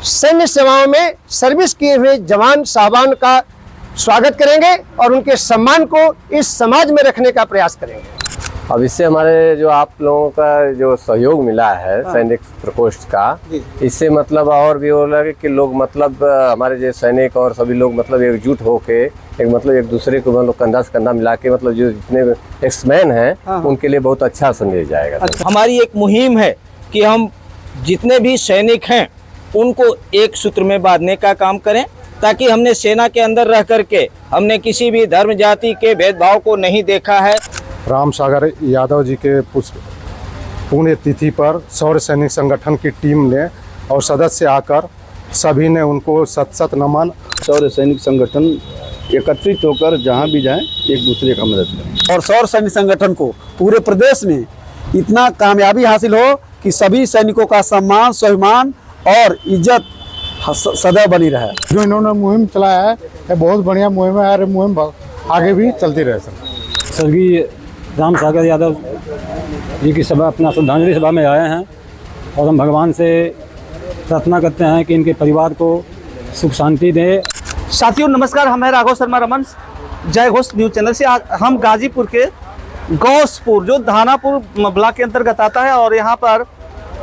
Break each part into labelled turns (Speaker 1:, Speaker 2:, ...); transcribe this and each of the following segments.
Speaker 1: सैन्य सेवाओं में सर्विस किए हुए जवान साहबान का स्वागत करेंगे और उनके सम्मान को इस समाज में रखने का प्रयास करेंगे।
Speaker 2: अब इससे हमारे जो आप लोगों का जो सहयोग मिला है सैनिक प्रकोष्ठ का, इससे मतलब और भी हो लगे कि लोग मतलब हमारे जो सैनिक और सभी लोग मतलब एकजुट होके एक दूसरे को मतलब कंधा से कंधा मिला के मतलब जो जितने एक्समैन हैं उनके लिए बहुत अच्छा संदेश जाएगा।
Speaker 3: हमारी एक मुहिम है कि हम जितने भी सैनिक हैं उनको एक सूत्र में बांधने का काम करें, ताकि हमने सेना के अंदर रह करके हमने किसी भी धर्म जाति के भेदभाव को नहीं देखा है।
Speaker 4: राम सागर यादव जी के पुण्य तिथि पर शौर्य सैनिक संगठन की टीम ने और सदस्य आकर सभी ने उनको सत नमन।
Speaker 5: शौर्य सैनिक संगठन एकत्रित होकर जहां भी जाएं एक दूसरे का मदद करें
Speaker 6: और शौर्य सैनिक संगठन को पूरे प्रदेश में इतना कामयाबी हासिल हो कि सभी सैनिकों का सम्मान, स्वाभिमान और इज्जत सदैव बनी रहे।
Speaker 4: जो इन्होंने मुहिम चलाया है ये बहुत बढ़िया मुहिम है और मुहिम आगे भी चलती रहे। सर
Speaker 7: स्वर्गीय राम सागर यादव जी की सभा अपना श्रद्धांजलि सभा में आए हैं और हम भगवान से प्रार्थना करते हैं कि इनके परिवार को सुख शांति दे।
Speaker 3: साथियों नमस्कार, हम हैं राघव शर्मा रमन, जय घोष न्यूज चैनल से। हम गाजीपुर के गौसपुर जो धानापुर ब्लॉक के अंतर्गत आता है और यहाँ पर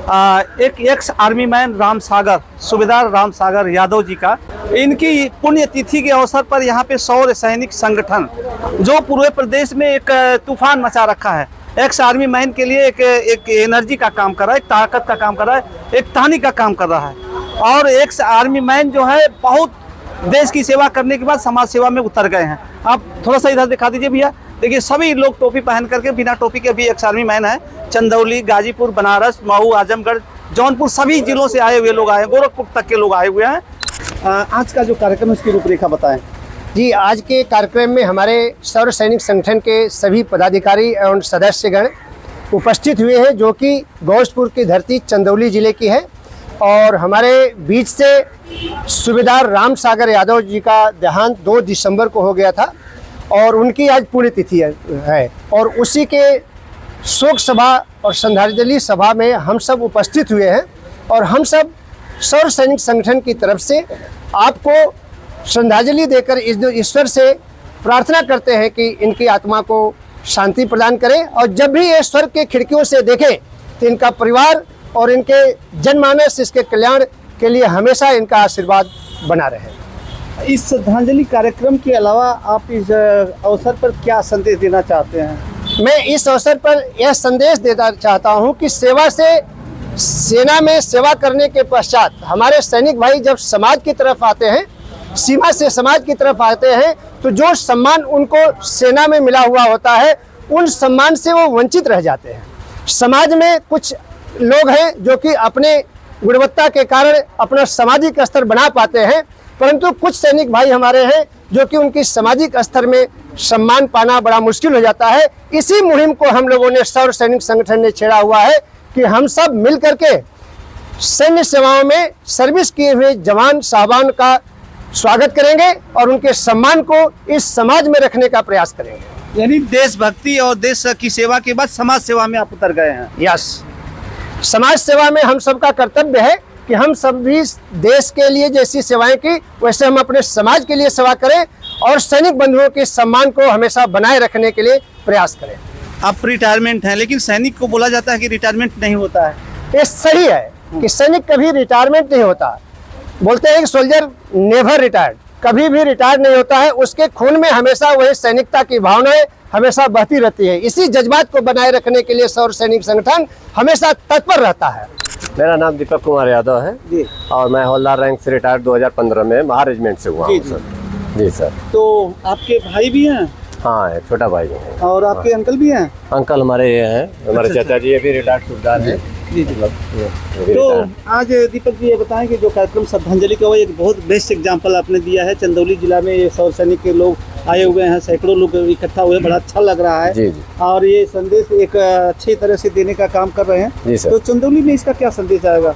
Speaker 3: एक ex army man Ram Sagar, सूबेदार राम सागर यादव जी का इनकी पुण्यतिथि के अवसर पर यहाँ पे शौर्य सैनिक संगठन जो पूरे प्रदेश में एक तूफान मचा रखा है, एक्स आर्मी मैन के लिए एक एनर्जी का काम कर रहा है, एक ताकत का काम कर रहा है, एक तानी का काम कर रहा है। और एक्स आर्मी मैन जो है बहुत देश की सेवा करने के बाद समाज सेवा में उतर गए हैं। आप थोड़ा सा इधर दिखा दीजिए भैया। देखिए सभी लोग टोपी पहन करके, बिना टोपी के भी एक्स आर्मी मैन है। चंदौली, गाजीपुर, बनारस, मऊ, आजमगढ़, जौनपुर सभी जिलों से आए हुए लोग आए, गोरखपुर तक के लोग आए हुए हैं। आज का जो कार्यक्रम है उसकी रूपरेखा बताएं।
Speaker 1: जी, आज के कार्यक्रम में हमारे शौर्य सैनिक संगठन के सभी पदाधिकारी एवं सदस्यगण उपस्थित हुए हैं, जो कि गौसपुर की धरती चंदौली जिले की है। और हमारे बीच से सूबेदार राम सागर यादव जी का देहांत 2 दिसंबर को हो गया था और उनकी आज पुण्यतिथि है। और उसी के शोक सभा और श्रद्धांजलि सभा में हम सब उपस्थित हुए हैं और हम सब शौर्य सैनिक संगठन की तरफ से आपको श्रद्धांजलि देकर ईश्वर से प्रार्थना करते हैं कि इनकी आत्मा को शांति प्रदान करें और जब भी ये स्वर्ग के खिड़कियों से देखें तो इनका परिवार और इनके जनमानस इसके कल्याण के लिए हमेशा इनका आशीर्वाद बना रहे।
Speaker 3: इस श्रद्धांजलि कार्यक्रम के अलावा आप इस अवसर पर क्या संदेश देना चाहते हैं?
Speaker 1: मैं इस अवसर पर यह संदेश देना चाहता हूं कि सेवा से सेना में सेवा करने के पश्चात हमारे सैनिक भाई जब समाज की तरफ आते हैं, सीमा से समाज की तरफ आते हैं, तो जो सम्मान उनको सेना में मिला हुआ होता है उन सम्मान से वो वंचित रह जाते हैं। समाज में कुछ लोग हैं जो कि अपने गुणवत्ता के कारण अपना सामाजिक स्तर बना पाते हैं, परंतु कुछ सैनिक भाई हमारे हैं जो कि उनकी सामाजिक स्तर में सम्मान पाना बड़ा मुश्किल हो जाता है। इसी मुहिम को हम लोगों ने शौर्य सैनिक संगठन ने छेड़ा हुआ है कि हम सब मिल करके सैन्य सेवाओं में सर्विस किए हुए जवान साहबान का स्वागत करेंगे और उनके सम्मान को इस समाज में रखने का प्रयास करेंगे।
Speaker 3: यानी देशभक्ति और देश की सेवा के बाद समाज सेवा में आप उतर गए हैं।
Speaker 1: यस, समाज सेवा में हम सबका कर्तव्य है कि हम सब भी देश के लिए जैसी सेवाएं की वैसे हम अपने समाज के लिए सेवा करें और सैनिक बंधुओं के सम्मान को हमेशा बनाए रखने के लिए प्रयास करें।
Speaker 3: आप रिटायरमेंट हैं, लेकिन सैनिक को बोला जाता है कि रिटायरमेंट नहीं होता है।
Speaker 1: ये सही है कि सैनिक कभी रिटायरमेंट नहीं होता। बोलते हैं कि सोल्जर नेवर रिटायर्ड, कभी भी रिटायर नहीं होता है। उसके खून में हमेशा वही सैनिकता की भावनाएं हमेशा बहती रहती है। इसी जज्बात को बनाए रखने के लिए शौर्य सैनिक संगठन हमेशा तत्पर रहता है।
Speaker 2: मेरा नाम दीपक कुमार यादव है जी, और मैं हवलदार रैंक से रिटायर 2015 में महा रेजिमेंट से हुआ हूँ सर। जी सर।
Speaker 3: तो आपके भाई भी हैं?
Speaker 2: हाँ, एक छोटा भाई है।
Speaker 3: और आपके अंकल भी हैं?
Speaker 2: अंकल हमारे ये हैं, हमारे चाचा जी, ये भी रिटायर्ड सूबेदार हैं।
Speaker 3: जी जी। तो आज दीपक जी ये बताएं कि जो कार्यक्रम श्रद्धांजलि का वो एक बहुत बेस्ट एग्जांपल आपने दिया है। चंदौली जिला में ये शौर्य सैनिक के लोग आए हुए हैं, सैकड़ों लोग इकट्ठा हुए, बड़ा अच्छा लग रहा है।
Speaker 2: जी जी।
Speaker 3: और ये संदेश एक अच्छी तरह से देने का काम कर रहे हैं।
Speaker 2: जी सर।
Speaker 3: तो चंदौली में इसका क्या संदेश आएगा?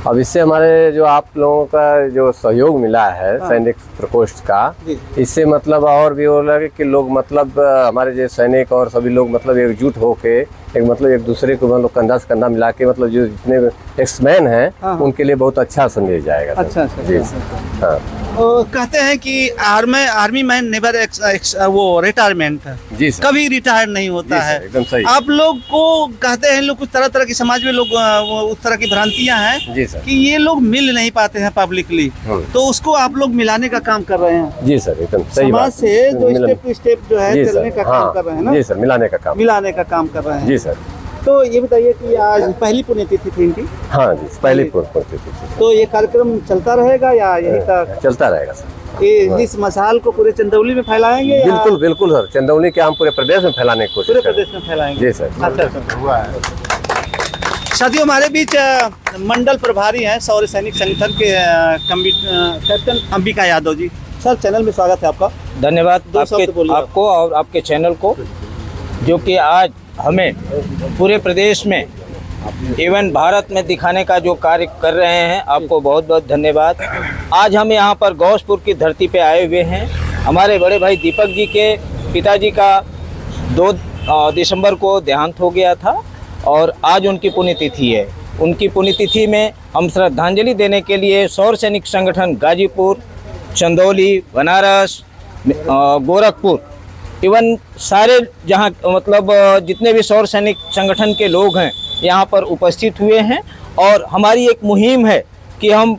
Speaker 2: अब इससे हमारे जो आप लोगों का जो सहयोग मिला है सैनिक प्रकोष्ठ का, इससे मतलब और भी हो लगे कि लोग मतलब हमारे जो सैनिक और सभी लोग मतलब एकजुट होके एक दूसरे को मतलब कंधा से कंधा मिला के मतलब जो जितने एक्समैन हैं उनके लिए बहुत अच्छा संदेश जाएगा सर।
Speaker 3: अच्छा
Speaker 2: जी हाँ।
Speaker 3: कहते हैं कि आर्मी मैन नेवर वो रिटायरमेंट
Speaker 2: जी सर,
Speaker 3: कभी रिटायर नहीं होता
Speaker 2: जी सर,
Speaker 3: है।
Speaker 2: एकदम सही।
Speaker 3: आप लोग को कहते हैं लोग कुछ तरह तरह की समाज में लोग वो उस तरह की भ्रांतियां हैं
Speaker 2: जी सर,
Speaker 3: कि ये लोग मिल नहीं पाते हैं पब्लिकली, तो उसको आप लोग मिलाने का काम कर रहे हैं
Speaker 2: जी सर, एकदम सही
Speaker 3: समाज
Speaker 2: बात।
Speaker 3: से जो
Speaker 2: मिलन-
Speaker 3: स्टेप टू स्टेप जो है
Speaker 2: जी
Speaker 3: चलने
Speaker 2: सर,
Speaker 3: का काम कर रहे हैं ना,
Speaker 2: जी सर, मिलाने का काम।
Speaker 3: मिलाने का काम कर रहे हैं।
Speaker 2: जी सर,
Speaker 3: तो ये बताइए कि आज पहली पुण्यतिथि थी इनकी,
Speaker 2: हाँ जी, पहले पूर्व
Speaker 3: तो ये कार्यक्रम चलता रहेगा या यही तक
Speaker 2: चलता रहेगा सर।
Speaker 3: ये इस मसाल को पूरे चंदौली में फैलाएंगे या
Speaker 2: बिल्कुल बिल्कुल सर, चंदौली के हम पूरे प्रदेश में फैलाने की कोशिश
Speaker 3: पूरे
Speaker 2: करें।
Speaker 3: प्रदेश में फैलाएंगे?
Speaker 2: जी सर।
Speaker 3: अच्छा। साथियों, हमारे बीच मंडल प्रभारी हैं सौर सैनिक संगठन के captain Ambika Yadav ji. Sir, channel में स्वागत है आपका।
Speaker 8: धन्यवाद
Speaker 3: दो शब्द बोलिए आप।
Speaker 8: आपको और आपके चैनल को, जो कि आज हमें पूरे प्रदेश में इवन भारत में दिखाने का जो कार्य कर रहे हैं, आपको बहुत बहुत धन्यवाद। आज हम यहाँ पर गौसपुर की धरती पे आए हुए हैं। हमारे बड़े भाई दीपक जी के पिताजी का 2 दिसंबर को देहांत हो गया था और आज उनकी पुण्यतिथि है। उनकी पुण्यतिथि में हम श्रद्धांजलि देने के लिए सौर सैनिक संगठन गाजीपुर, चंदौली, बनारस, गोरखपुर, इवन सारे जहाँ मतलब जितने भी सौर सैनिक संगठन के लोग हैं यहाँ पर उपस्थित हुए हैं। और हमारी एक मुहिम है कि हम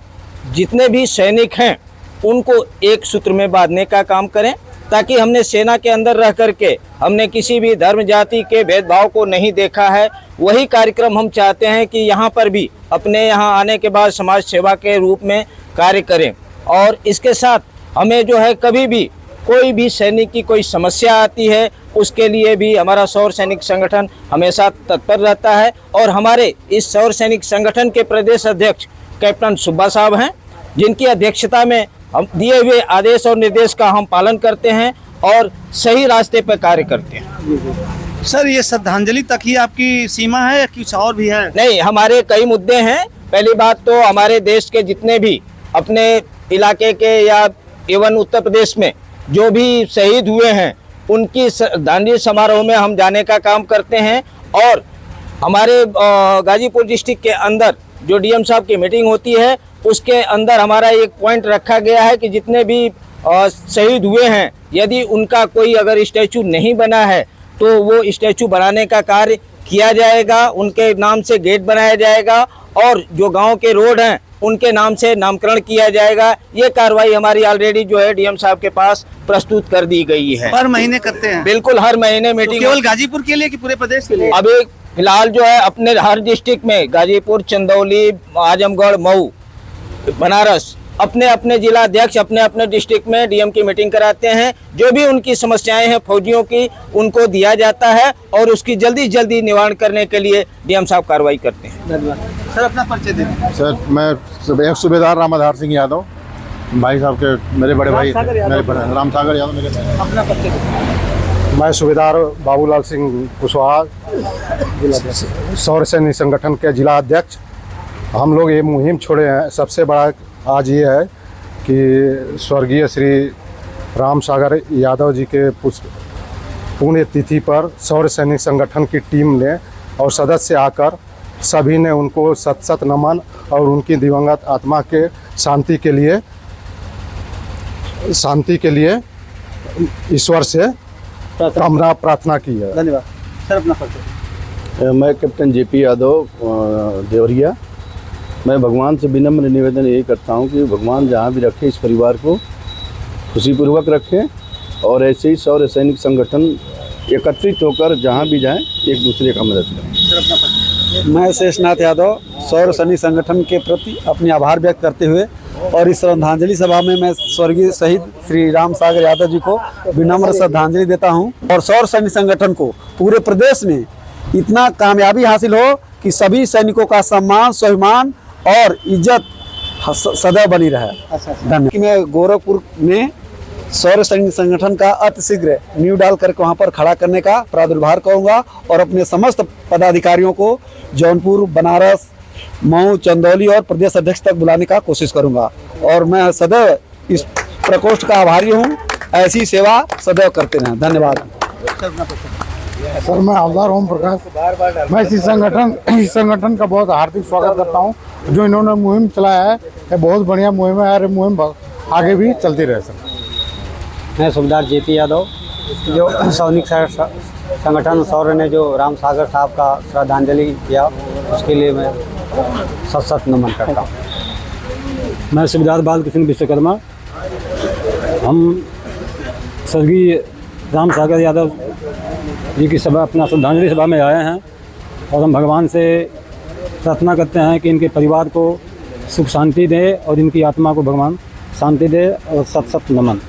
Speaker 8: जितने भी सैनिक हैं उनको एक सूत्र में बांधने का काम करें, ताकि हमने सेना के अंदर रह करके हमने किसी भी धर्म जाति के भेदभाव को नहीं देखा है। वही कार्यक्रम हम चाहते हैं कि यहाँ पर भी अपने यहाँ आने के बाद समाज सेवा के रूप में कार्य करें। और इसके साथ हमें जो है कभी भी कोई भी सैनिक की कोई समस्या आती है, उसके लिए भी हमारा सौर सैनिक संगठन हमेशा तत्पर रहता है। और हमारे इस सौर सैनिक संगठन के प्रदेश अध्यक्ष कैप्टन सुब्बा साहब हैं, जिनकी अध्यक्षता में हम दिए हुए आदेश और निर्देश का हम पालन करते हैं और सही रास्ते पर कार्य करते हैं।
Speaker 3: सर, ये श्रद्धांजलि तक ही आपकी सीमा है या कुछ और भी है?
Speaker 8: नहीं, हमारे कई मुद्दे हैं। पहली बात तो हमारे देश के जितने भी अपने इलाके के या एवं उत्तर प्रदेश में जो भी शहीद हुए हैं, उनकी श्रद्धांजलि समारोह में हम जाने का काम करते हैं। और हमारे गाजीपुर डिस्ट्रिक्ट के अंदर जो डीएम साहब की मीटिंग होती है, उसके अंदर हमारा एक पॉइंट रखा गया है कि जितने भी शहीद हुए हैं, यदि उनका कोई अगर स्टैचू नहीं बना है तो वो स्टैचू बनाने का कार्य किया जाएगा। उनके नाम से गेट बनाया जाएगा और जो गांव के रोड हैं उनके नाम से नामकरण किया जाएगा। ये कार्रवाई हमारी ऑलरेडी जो है डीएम साहब के पास प्रस्तुत कर दी गई है।
Speaker 3: हर महीने करते हैं?
Speaker 8: बिल्कुल, हर महीने
Speaker 3: तो
Speaker 8: मीटिंग।
Speaker 3: केवल गाजीपुर के लिए कि पूरे प्रदेश के लिए?
Speaker 8: अभी फिलहाल जो है अपने हर डिस्ट्रिक्ट में गाजीपुर, चंदौली, आजमगढ़, मऊ, बनारस अपने अपने जिला अध्यक्ष अपने अपने डिस्ट्रिक्ट में डीएम की मीटिंग कराते हैं। जो भी उनकी समस्याएं हैं फौजियों की, उनको दिया जाता है और उसकी जल्दी जल्दी निवारण करने के लिए डीएम साहब कार्रवाई करते हैं।
Speaker 3: धन्यवाद। सर, अपना परिचय दे दीजिए।
Speaker 9: सर, मैं सूबेदार रामाधार सिंह यादव, भाई साहब के मेरे बड़े भाई
Speaker 3: रामसागर यादव।
Speaker 9: रामसागर यादव मेरे
Speaker 3: अपना परिचय दे दीजिए।
Speaker 4: मैं सूबेदार बाबूलाल सिंह कुशवाहा, सौर सैनिक संगठन के जिला अध्यक्ष। हम लोग ये मुहिम छोड़े हैं। सबसे बड़ा आज ये है कि स्वर्गीय श्री रामसागर यादव जी के पुण्यतिथि पर सौर सैनिक संगठन की टीम ने और सदस्य आकर सभी ने उनको सत सत नमन और उनकी दिवंगत आत्मा के शांति के लिए ईश्वर से प्रार्थना की है।
Speaker 3: धन्यवाद। सर, अपना परिचय।
Speaker 5: मैं कैप्टन जेपी यादव देवरिया। मैं भगवान से विनम्र निवेदन यही करता हूँ कि भगवान जहाँ भी रखे इस परिवार को खुशीपूर्वक रखें और ऐसे ही सौर सैनिक संगठन एकत्रित होकर जहाँ भी जाएं एक दूसरे का मदद करें।
Speaker 3: सर, अपना परिचय।
Speaker 6: मैं शेषनाथ यादव सौर सैनिक संगठन के प्रति अपनी आभार व्यक्त करते हुए और इस श्रद्धांजलि सभा में मैं स्वर्गीय शहीद श्री रामसागर यादव जी को विनम्र श्रद्धांजलि देता हूं। और सौर सैनिक संगठन को पूरे प्रदेश में इतना कामयाबी हासिल हो कि सभी सैनिकों का सम्मान, स्वाभिमान और इज्जत सदैव बनी रहे। धन्यवाद। मैं गोरखपुर में सौर सैनिक संगठन का अतिशीघ्र नींव डाल करके वहाँ पर खड़ा करने का प्रादुर्भाव करूँगा और अपने समस्त पदाधिकारियों को जौनपुर, बनारस, मऊ, चंदौली और प्रदेश अध्यक्ष तक बुलाने का कोशिश करूंगा। और मैं सदैव इस प्रकोष्ठ का आभारी हूं। ऐसी सेवा सदैव करते रहें। धन्यवाद।
Speaker 9: सर मैं हवलदार ओम प्रकाश, मैं इस संगठन का बहुत हार्दिक स्वागत करता हूं। जो इन्होंने मुहिम चलाया है ये बहुत बढ़िया मुहिम है और ये मुहिम आगे भी चलती रहे सर।
Speaker 7: मैं सूबेदार जेपी यादव, जो सैनिक संगठन सौर्य ने जो राम सागर साहब का श्रद्धांजलि किया उसके लिए मैं सत नमन करता हूँ। मैं सूबेदार बालकृष्ण विश्वकर्मा, हम स्वर्गीय राम सागर यादव जी की सभा अपना श्रद्धांजलि सभा में आए हैं और हम भगवान से प्रार्थना करते हैं कि इनके परिवार को सुख शांति दे और इनकी आत्मा को भगवान शांति दे और सत नमन।